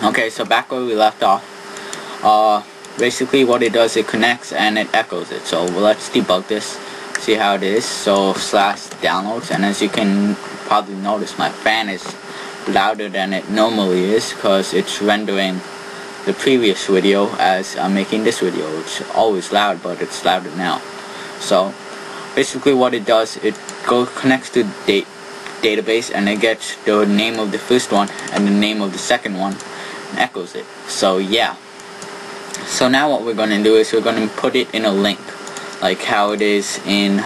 Okay, so back where we left off, basically what it does, it connects and it echoes it. So let's debug this, see how it is. So /downloads, and as you can probably notice, my fan is louder than it normally is because it's rendering the previous video as I'm making this video. It's always loud, but it's louder now. So basically what it does, it connects to the database and it gets the name of the first one and the name of the second one and echoes it. So yeah, so now what we're going to do is we're going to put it in a link, like how it is in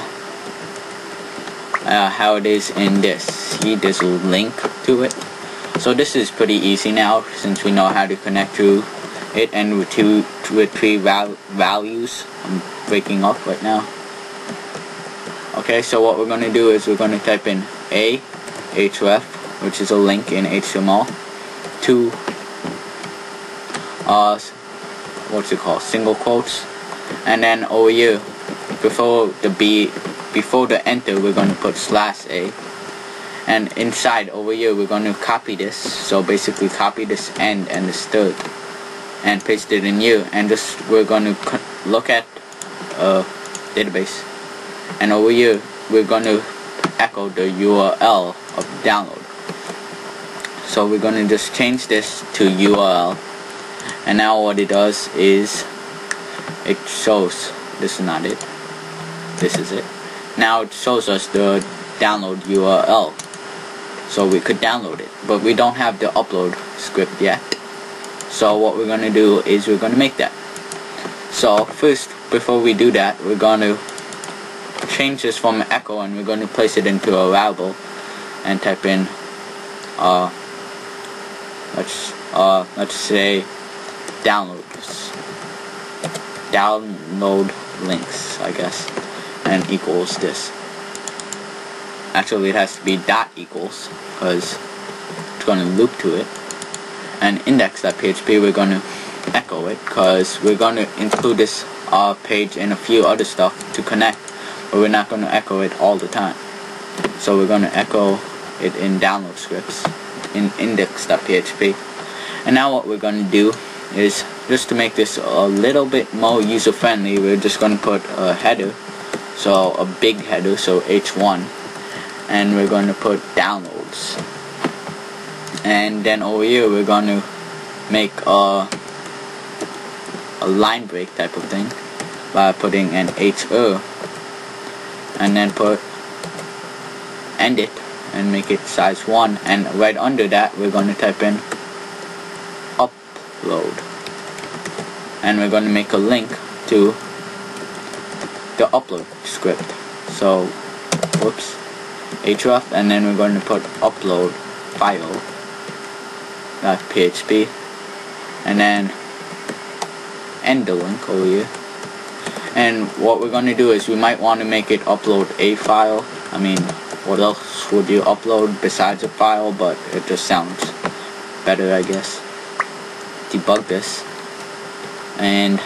this. See, there's a link to it. So this is pretty easy now since we know how to connect to it, and with three values. I'm breaking up right now. Okay, so what we're going to do is we're going to type in a href, which is a link in HTML, to what's it called, single quotes, and then over here before the enter we're going to put /a, and inside over here we're going to copy this. So basically copy this end and this third and paste it in here, and just we're going to look at database, and over here we're going to echo the URL of the download. So we're going to just change this to URL, and now what it does is it shows, this is not it, this is it. Now it shows us the download URL, so we could download it, but we don't have the upload script yet. So what we're going to do is we're going to make that. So first, before we do that, we're going to change this from echo and we're going to place it into a variable and type in let's say download links, I guess, and equals this. Actually it has to be dot equals because it's going to loop to it, and index.php we're going to echo it because we're going to include this page and a few other stuff to connect, but we're not going to echo it all the time. So we're going to echo it in download scripts in index.php. And now what we're going to do is, just to make this a little bit more user friendly, we're just going to put a header, so a big header, so h1, and we're going to put downloads, and then over here we're going to make a line break type of thing by putting an hr, and then put end it and make it size 1, and right under that we're going to type in upload, and we're going to make a link to the upload script. So whoops, href, and then we're going to put upload file .php, and then end the link over here. And what we're going to do is we might want to make it upload a file. I mean, what else would you upload besides a file, but it just sounds better, I guess. Debug this, and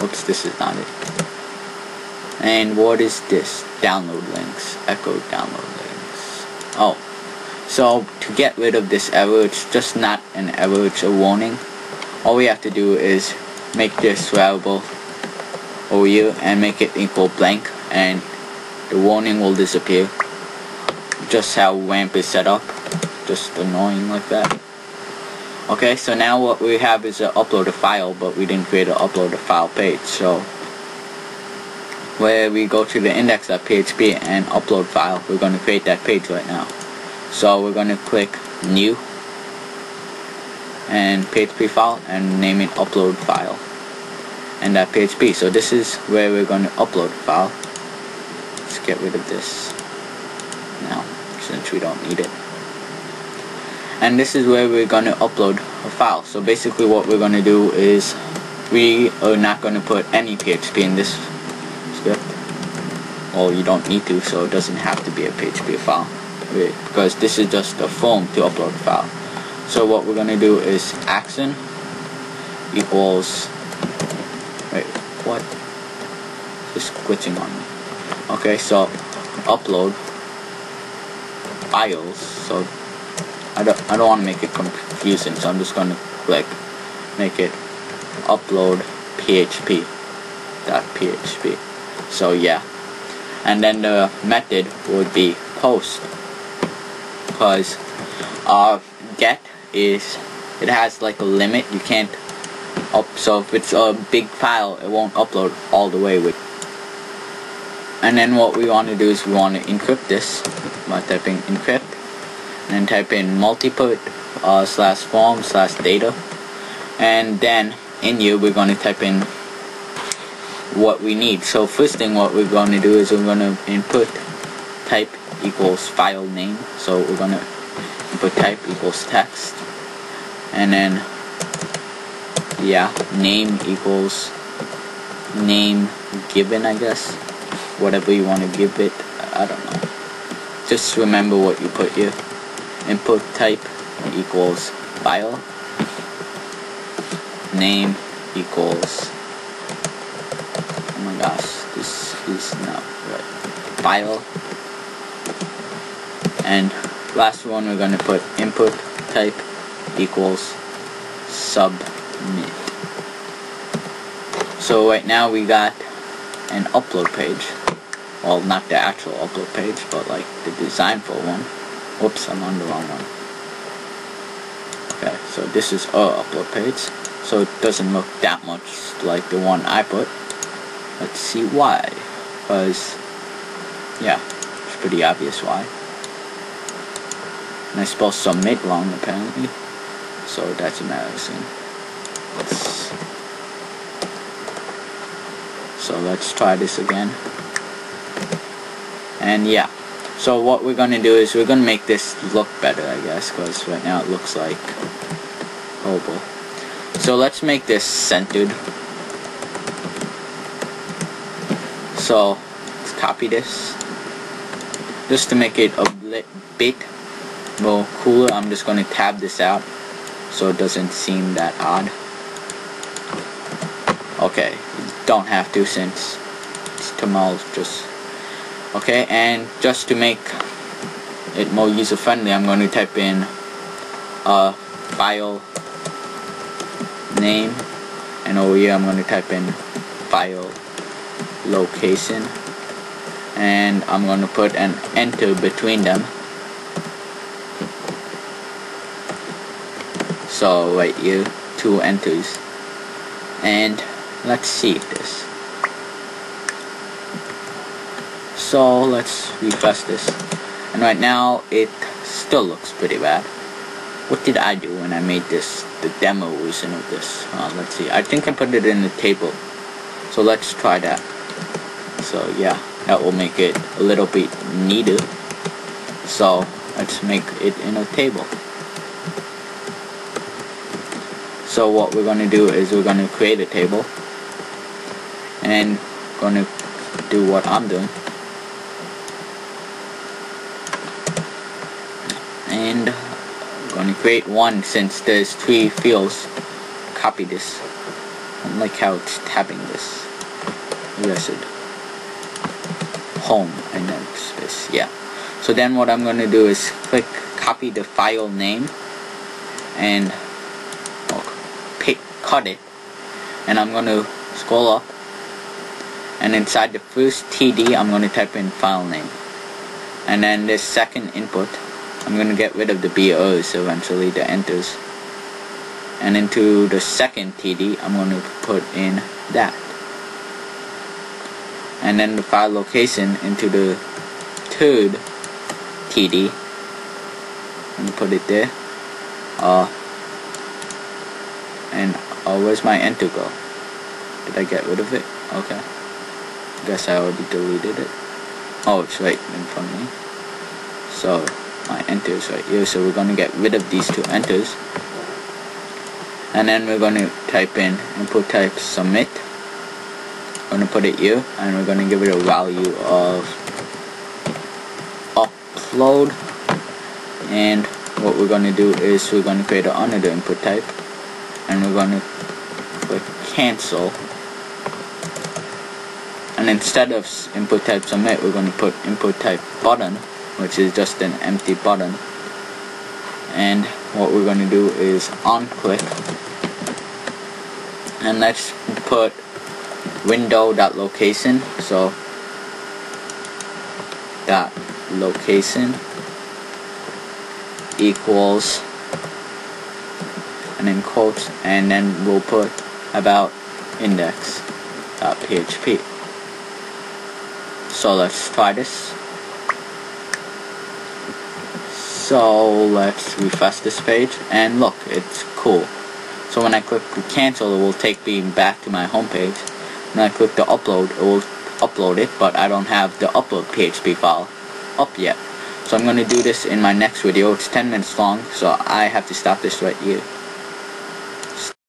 whoops, this is not it. And what is this? Download links, echo download links. Oh, so to get rid of this error, it's just not an error, it's a warning. All we have to do is make this variable over here and make it equal blank, and the warning will disappear. Just how WAMP is set up, just annoying like that. Okay, so now what we have is an upload a file, but we didn't create an upload a file page. So where we go to the index.php and upload file, we're going to create that page right now. So we're going to click new and PHP file and name it upload file and that PHP. So this is where we're going to upload the file. Let's get rid of this now since we don't need it. And this is where we're going to upload a file. So basically what we're going to do is we are not going to put any PHP in this script. Well, you don't need to, so it doesn't have to be a PHP file, because this is just a form to upload the file. So what we're going to do is action equals, wait, what? It's glitching on me. Okay, so upload files. So I don't want to make it confusing, so I'm just going to click make it upload php.php. So yeah, and then the method would be post, because get is, it has like a limit, you can't so if it's a big file it won't upload all the way with. And then what we want to do is we want to encrypt this by typing encrypt, and then type in multiput /form/data, and then in here we're going to type in what we need. So first thing what we're going to do is we're going to input type equals file name, so we're going to input type equals text, and then yeah, name equals name given, I guess, whatever you want to give it, I don't know, just remember what you put here. Input type equals file, name equals, oh my gosh, this is not right, file, and last one we're going to put input type equals submit. So right now we got an upload page, well, not the actual upload page, but like the design for one. Whoops, I'm on the wrong one. Okay, so this is our upload page, so it doesn't look that much like the one I put. Let's see why, because yeah, it's pretty obvious why. And I spelled submit wrong apparently, so that's embarrassing. So let's try this again. And yeah, so what we're gonna do is we're gonna make this look better, I guess, because right now it looks like horrible. So let's make this centered. So let's copy this. Just to make it a bit more cooler, I'm just gonna tab this out so it doesn't seem that odd. Okay, don't have to since it's just okay. And just to make it more user friendly, I'm going to type in file name, and over here I'm going to type in file location, and I'm going to put an enter between them. So right here, 2 enters, and let's see this. So let's refresh this, and right now it still looks pretty bad. What did I do when I made this, the demo version of this? Let's see, I think I put it in the table, so let's try that. So yeah, that will make it a little bit neater. So let's make it in a table. So what we're going to do is we're going to create a table, and going to do what I'm doing, and I'm going to create one. Since there's 3 fields, copy this. I don't like how it's tabbing this. Maybe I should home and then space. Yeah. So then what I'm going to do is click copy the file name and cut it, and I'm going to scroll up, and inside the first TD I'm going to type in file name, and then this second input I'm going to get rid of the BOs eventually, the enters, and into the second TD I'm going to put in that, and then the file location into the third TD. I'm going to put it there, and where's my enter go? Did I get rid of it? Okay. Guess I already deleted it. Oh, it's right in front of me. So my enter is right here. So we're going to get rid of these 2 enters. And then we're going to type in input type submit. We're going to put it here, and we're going to give it a value of upload. And what we're going to do is we're going to create another input type, and we're going to click cancel, and instead of input type submit we're going to put input type button, which is just an empty button, and what we're going to do is onClick, and let's put window.location. So dot location equals, and then quotes, and then we'll put about index.php. So let's try this. So let's refresh this page, and look, it's cool. So when I click cancel, it will take me back to my home page. When I click the upload, it will upload it, but I don't have the upload PHP file up yet. So I'm going to do this in my next video. It's 10 minutes long, so I have to stop this right here.